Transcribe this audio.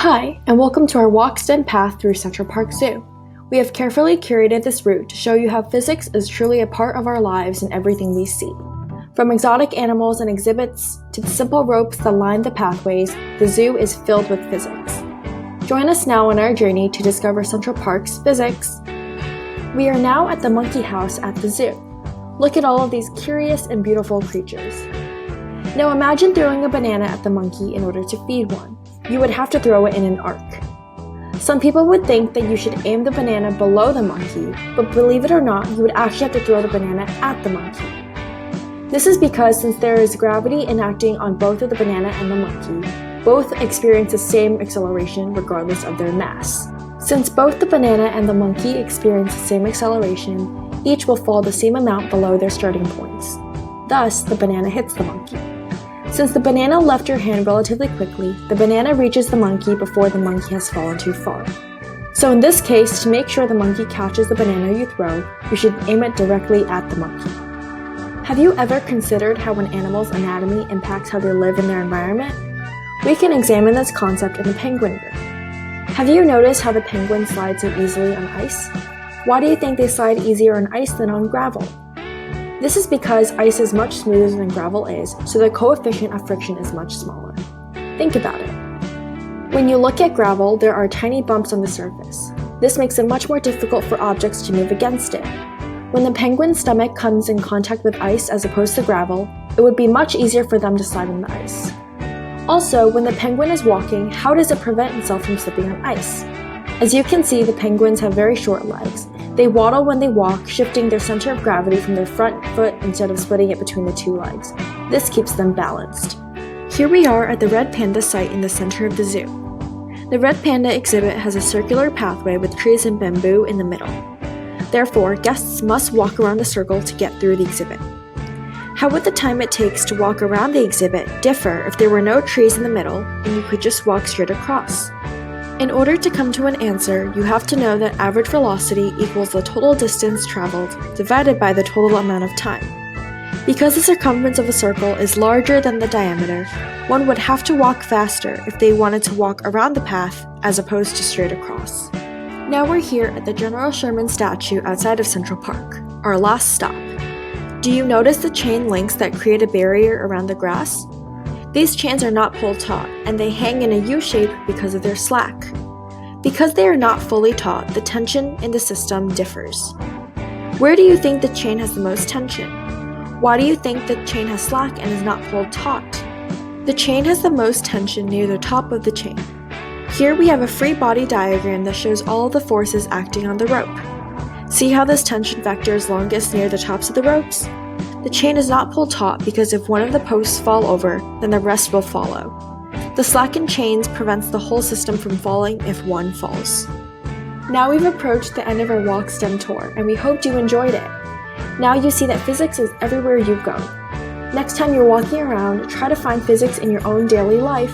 Hi, and welcome to our walkSTEM path through Central Park Zoo. We have carefully curated this route to show you how physics is truly a part of our lives and everything we see. From exotic animals and exhibits to the simple ropes that line the pathways, the zoo is filled with physics. Join us now on our journey to discover Central Park's physics. We are now at the monkey house at the zoo. Look at all of these curious and beautiful creatures. Now imagine throwing a banana at the monkey in order to feed one. You would have to throw it in an arc. Some people would think that you should aim the banana below the monkey, but believe it or not, you would actually have to throw the banana at the monkey. This is because since there is gravity enacting on both of the banana and the monkey, both experience the same acceleration regardless of their mass. Since both the banana and the monkey experience the same acceleration, each will fall the same amount below their starting points. Thus, the banana hits the monkey. Since the banana left your hand relatively quickly, the banana reaches the monkey before the monkey has fallen too far. So in this case, to make sure the monkey catches the banana you throw, you should aim it directly at the monkey. Have you ever considered how an animal's anatomy impacts how they live in their environment? We can examine this concept in the penguin room. Have you noticed how the penguins slide so easily on ice? Why do you think they slide easier on ice than on gravel? This is because ice is much smoother than gravel is, so the coefficient of friction is much smaller. Think about it. When you look at gravel, there are tiny bumps on the surface. This makes it much more difficult for objects to move against it. When the penguin's stomach comes in contact with ice as opposed to gravel, it would be much easier for them to slide on the ice. Also, when the penguin is walking, how does it prevent itself from slipping on ice? As you can see, the penguins have very short legs. They waddle when they walk, shifting their center of gravity from their front foot instead of splitting it between the two legs. This keeps them balanced. Here we are at the Red Panda site in the center of the zoo. The Red Panda exhibit has a circular pathway with trees and bamboo in the middle. Therefore, guests must walk around the circle to get through the exhibit. How would the time it takes to walk around the exhibit differ if there were no trees in the middle and you could just walk straight across? In order to come to an answer, you have to know that average velocity equals the total distance traveled divided by the total amount of time. Because the circumference of a circle is larger than the diameter, one would have to walk faster if they wanted to walk around the path as opposed to straight across. Now we're here at the General Sherman Statue outside of Central Park, our last stop. Do you notice the chain links that create a barrier around the grass? These chains are not pulled taut, and they hang in a U shape because of their slack. Because they are not fully taut, the tension in the system differs. Where do you think the chain has the most tension? Why do you think the chain has slack and is not pulled taut? The chain has the most tension near the top of the chain. Here we have a free body diagram that shows all of the forces acting on the rope. See how this tension vector is longest near the tops of the ropes? The chain is not pulled taut because if one of the posts fall over, then the rest will follow. The slackened chains prevents the whole system from falling if one falls. Now we've approached the end of our walkSTEM tour, and we hoped you enjoyed it. Now you see that physics is everywhere you go. Next time you're walking around, try to find physics in your own daily life